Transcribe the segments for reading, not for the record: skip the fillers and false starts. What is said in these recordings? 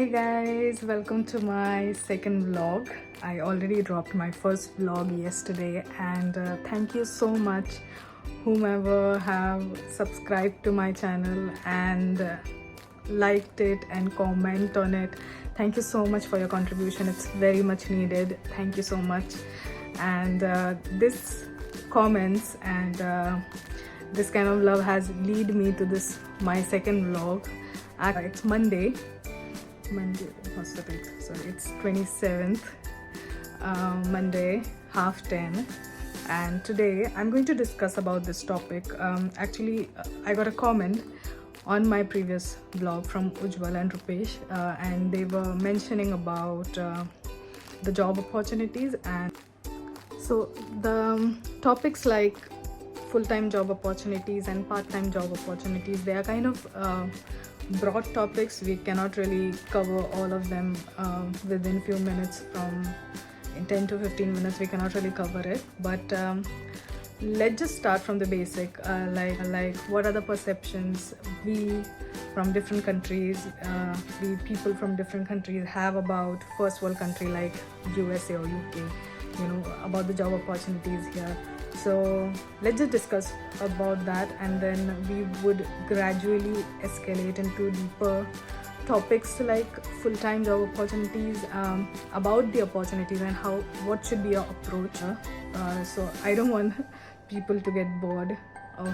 Hi guys, welcome to my second vlog. I already dropped my first vlog yesterday, and thank you so much whomever have subscribed to my channel and liked it and comment on it. Thank you so much for your contribution. It's very much needed. Thank you so much. And this comments and this kind of love has lead me to this my second vlog. It's Monday, what's the date? Sorry, it's 27th, Monday, 10:30, and today I'm going to discuss about this topic. Actually, I got a comment on my previous vlog from Ujjwal and Rupesh, and they were mentioning about the job opportunities, and so the topics like full-time job opportunities and part-time job opportunities, they are kind of broad topics. We cannot really cover all of them within few minutes. From in 10 to 15 minutes we cannot really cover it, but let's just start from the basic, like what are the perceptions we from different countries, we people from different countries have about first world country like USA or UK, about the job opportunities here. So let's just discuss about that, and then we would gradually escalate into deeper topics like full-time job opportunities, about the opportunities and what should be your approach. So I don't want people to get bored.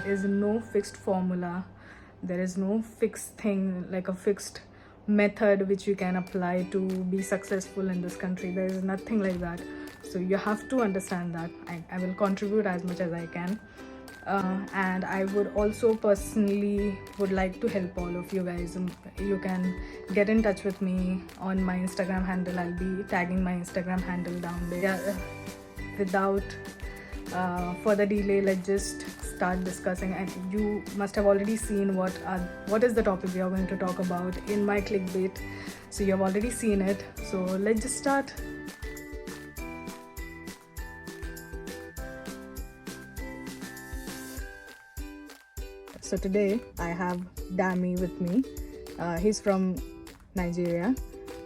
There is no fixed formula. There is no fixed thing, like a fixed method which you can apply to be successful in this country. There is nothing like that. So you have to understand that. I will contribute as much as I can, and I would also personally would like to help all of you guys. You can get in touch with me on my Instagram handle. I'll be tagging my Instagram handle down there. Yeah, without further delay, let's just start discussing. And you must have already seen what is the topic we are going to talk about in my clickbait, so you have already seen it. So let's just start. So today I have Dami with me. He's from Nigeria,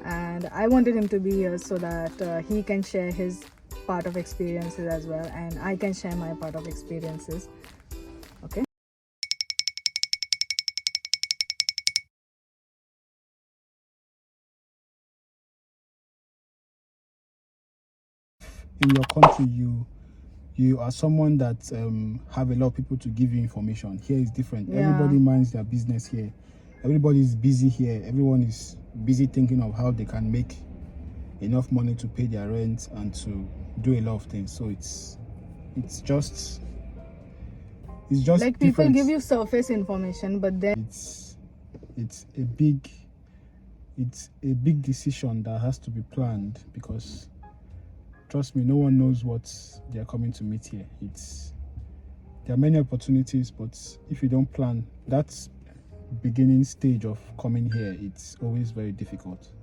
and I wanted him to be here so that he can share his part of experiences as well, and I can share my part of experiences. Okay. In your country, you are someone that have a lot of people to give you information. Here is different. Yeah. Everybody minds their business here. Everybody is busy here. Everyone is busy thinking of how they can make enough money to pay their rent and to do a lot of things. So it's just like people different. give you surface information, but then it's a big decision that has to be planned, because trust me, no one knows what they are coming to meet here. There are many opportunities, but if you don't plan that beginning stage of coming here, it's always very difficult.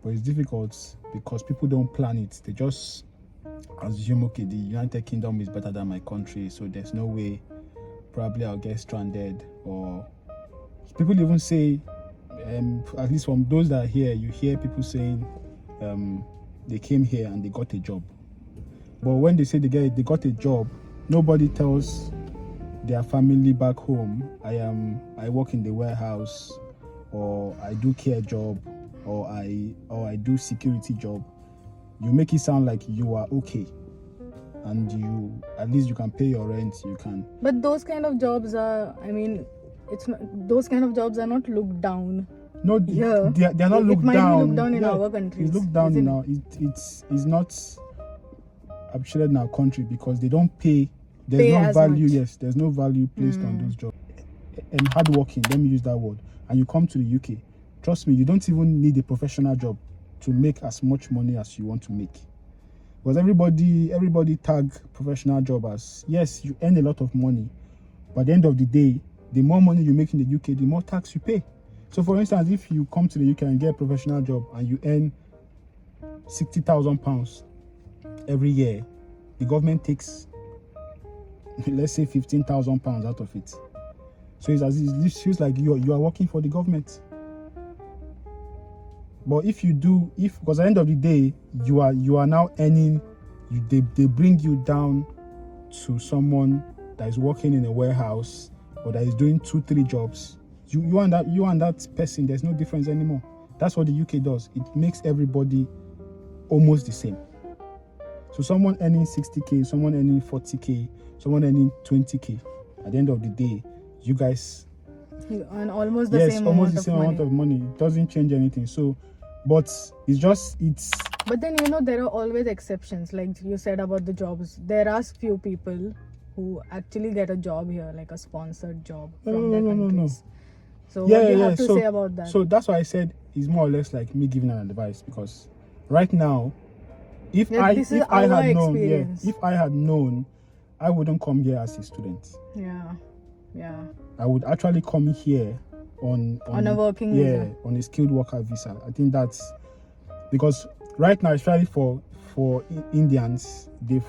But it's difficult because people don't plan it. They just assume, okay, the United Kingdom is better than my country, so there's no way probably I'll get stranded. Or people even say, at least from those that are here, you hear people saying they came here and they got a job. But when they say they got a job, nobody tells their family back home, I work in the warehouse, or I do care job, or I do security job. You make it sound like you are okay, and at least you can pay your rent, you can. But those kind of jobs are, those kind of jobs are not looked down. No, yeah, they are not looked down. It might be looked down in our countries. It's looked down in our. It's not appreciated in our country because they don't pay. There's no value. Much. Yes, there's no value placed on those jobs. And hardworking. Let me use that word. And you come to the UK. Trust me, you don't even need a professional job to make as much money as you want to make. Because everybody tag professional job as, yes, you earn a lot of money, but at the end of the day, the more money you make in the UK, the more tax you pay. So for instance, if you come to the UK and get a professional job and you earn £60,000 every year, the government takes, let's say, £15,000 out of it. So it feels like you are working for the government. But if because at the end of the day, you are now earning, they bring you down to someone that is working in a warehouse or that is doing 2-3 jobs. You and that person, there's no difference anymore. That's what the UK does. It makes everybody almost the same. So someone earning 60k, someone earning 40k, someone earning 20k. At the end of the day, you guys and almost the same amount of money. It doesn't change anything. So, but it's. But then there are always exceptions. Like you said about the jobs, there are few people who actually get a job here, like a sponsored job from their countries. So what do you have to say about that? So that's why I said it's more or less like me giving an advice, because right now, if I had known, I wouldn't come here as a student. Yeah. I would actually come here on a working visa. on a skilled worker visa. I think that's because right now, especially for Indians, they've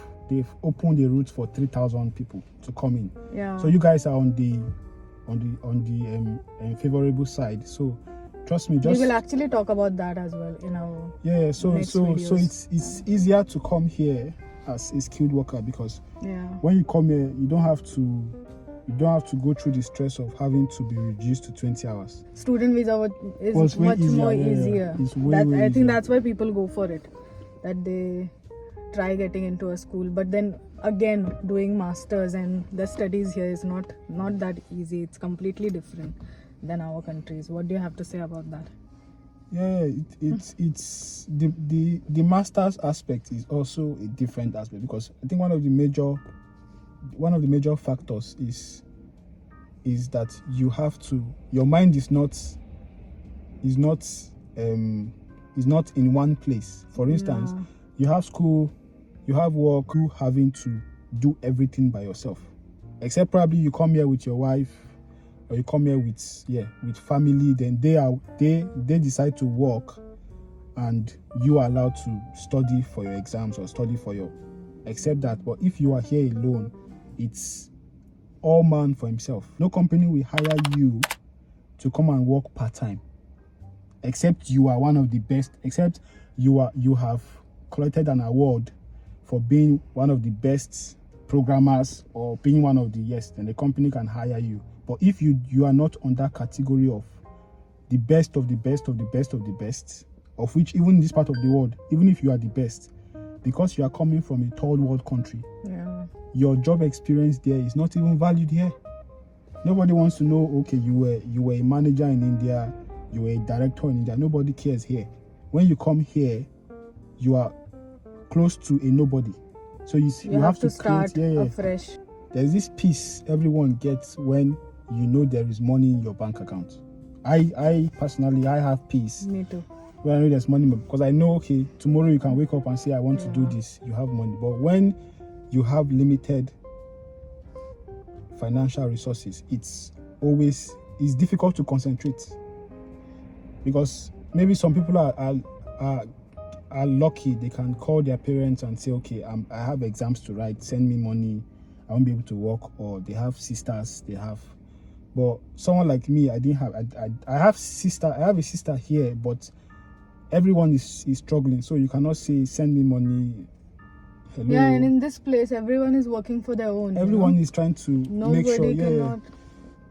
opened the route for 3,000 people to come in. Yeah. So you guys are on the favorable side. So trust me. We will actually talk about that as well in our next videos. It's easier to come here as a skilled worker, because when you come here, you don't have to go through the stress of having to be reduced to 20 hours. Student visa is much more easier. It's way I think easier. that's why people go for it, that they try getting into a school. But then again, doing masters and the studies here is not that easy. It's completely different than our countries. What do you have to say about that? It's the master's aspect is also a different aspect, because I think one of the major factors is that you have to, your mind is not in one place. For instance, you have school, you have work, you having to do everything by yourself, except probably you come here with your wife, or you come here with family. Then they decide to work, and you are allowed to study for your exams or study for your, except that. But if you are here alone, it's all man for himself. No company will hire you to come and work part-time, except you are one of the best, except you have collected an award for being one of the best programmers, or being one of the, then the company can hire you. But if you are not on that category of the best of the best of the best of the best, of which even in this part of the world, even if you are the best, because you are coming from a third world country, your job experience there is not even valued here. Nobody wants to know, okay, you were a manager in India, you were a director in India. Nobody cares here. When you come here, you are close to a nobody. So you have to start afresh. There's this peace everyone gets when you know there is money in your bank account. I personally, I have peace. Me too. When I know there's money, because I know, okay, tomorrow you can wake up and say, I want to do this. You have money. But when you have limited financial resources, it's difficult to concentrate, because maybe some people are lucky. They can call their parents and say, okay, I have exams to write, send me money, I won't be able to work. Or they have sisters, but someone like me, I didn't have. I have a sister here, but everyone is struggling. So you cannot say, send me money. Hello. Yeah, and in this place, everyone is working for their own. Everyone is trying to make sure.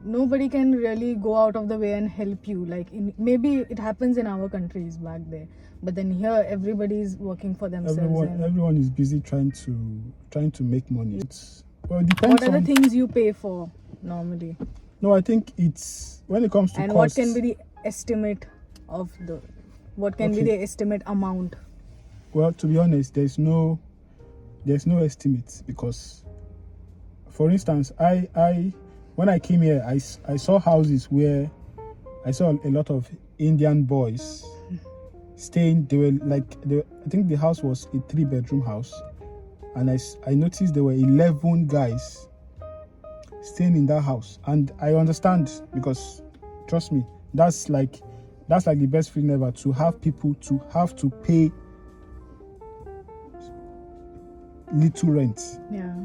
Nobody can really go out of the way and help you. Like maybe it happens in our countries back there, but then here everybody is working for themselves. Everyone is busy trying to make money. It depends. What are the things you pay for normally? No, I think it's when it comes to and costs. What can be the estimate of be the estimate amount? Well, to be honest, there's no estimate, because, for instance, when I came here, I saw houses where I saw a lot of Indian boys staying. I think the house was a 3-bedroom house, and I noticed there were 11 guys staying in that house. And I understand, because trust me, that's like the best feeling ever, to have people to have to pay little rent. Yeah.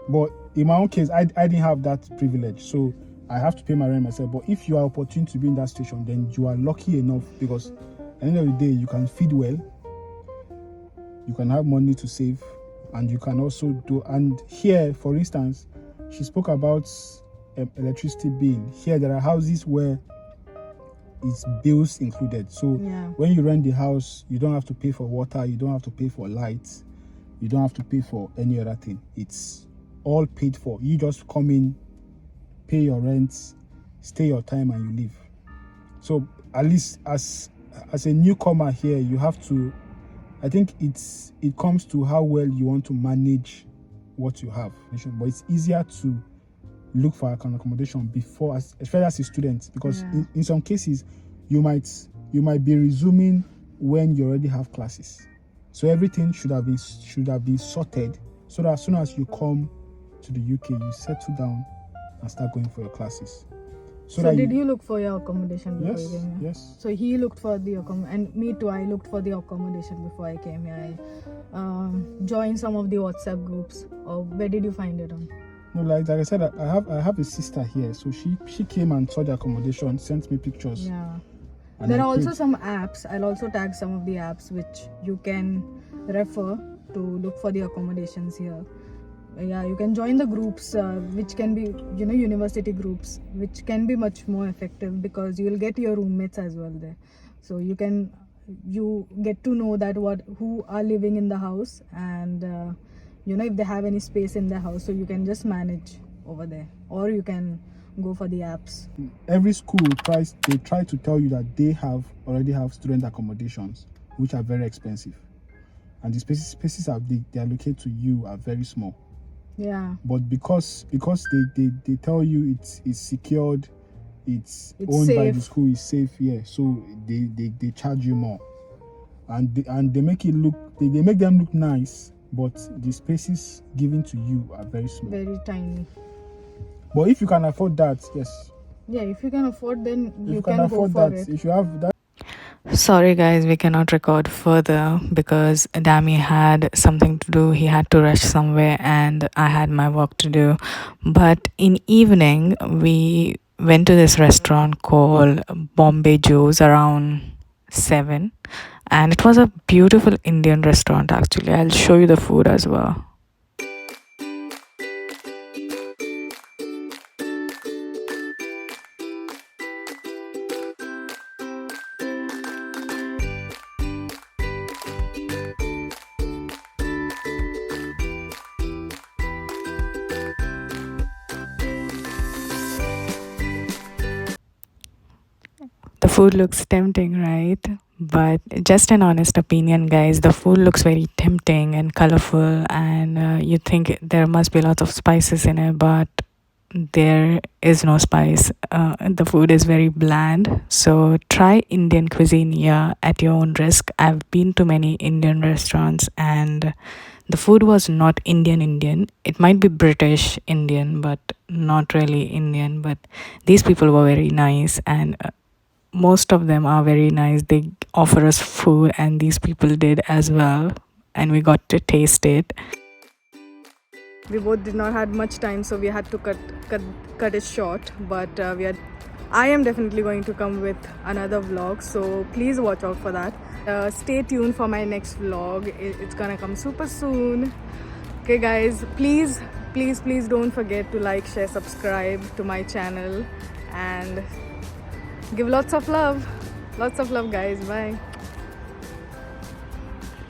But in my own case, I didn't have that privilege. So I have to pay my rent myself. But if you are opportune to be in that situation, then you are lucky enough, because at the end of the day, you can feed well, you can have money to save, and you can also do. And here, for instance, she spoke about electricity bill. Here, there are houses where it's bills included. So when you rent the house, you don't have to pay for water, you don't have to pay for lights, you don't have to pay for any other thing. It's all paid for. You just come in, pay your rent, stay your time, and you leave. So at least as a newcomer here, you have to, I think it comes to how well you want to manage what you have. But it's easier to look for an accommodation before, especially as a student, because in some cases you might be resuming when you already have classes. So everything should have been sorted, so that as soon as you come to the UK, you settle down and start going for your classes. So did you look for your accommodation before you came here? Yes. So he looked for the accommodation, and me too. I looked for the accommodation before I came here. I joined some of the WhatsApp groups. Or where did you find it on? No, like I said, I have a sister here, so she came and saw the accommodation, sent me pictures. Yeah. There are also some apps. I'll also tag some of the apps which you can refer to look for the accommodations here. Yeah, you can join the groups, which can be, university groups, which can be much more effective, because you will get your roommates as well there. So you get to know that who are living in the house, and if they have any space in the house, so you can just manage over there, or you can go for the apps. Every school try to tell you that they already have student accommodations, which are very expensive, and the spaces they allocate to you are very small. Yeah. But because they tell you it's secured, it's owned safe by the school, is safe, so they charge you more, and they make it look they make them look nice, but the spaces given to you are very small, very tiny. But if you can afford that, yes. Yeah, if you can afford, then you can afford go for that. it. If you have that. Sorry guys, we cannot record further because Dami had something to do. He had to rush somewhere and I had my work to do. But in evening, we went to this restaurant called Bombay Joe's around 7. And it was a beautiful Indian restaurant actually. I'll show you the food as well. The food looks tempting, right? But just an honest opinion, guys, the food looks very tempting and colorful, and you think there must be lots of spices in it, but there is no spice. The food is very bland. So try Indian cuisine here at your own risk. I've been to many Indian restaurants and the food was not Indian. It might be British Indian, but not really Indian. But these people were very nice, and most of them are very nice. They offer us food, and these people did as well, and we got to taste it. We both did not have much time, so we had to cut it short. But I am definitely going to come with another vlog, so please watch out for that. Stay tuned for my next vlog. It's gonna come super soon. Okay guys, please don't forget to like, share, subscribe to my channel, and give lots of love guys. Bye.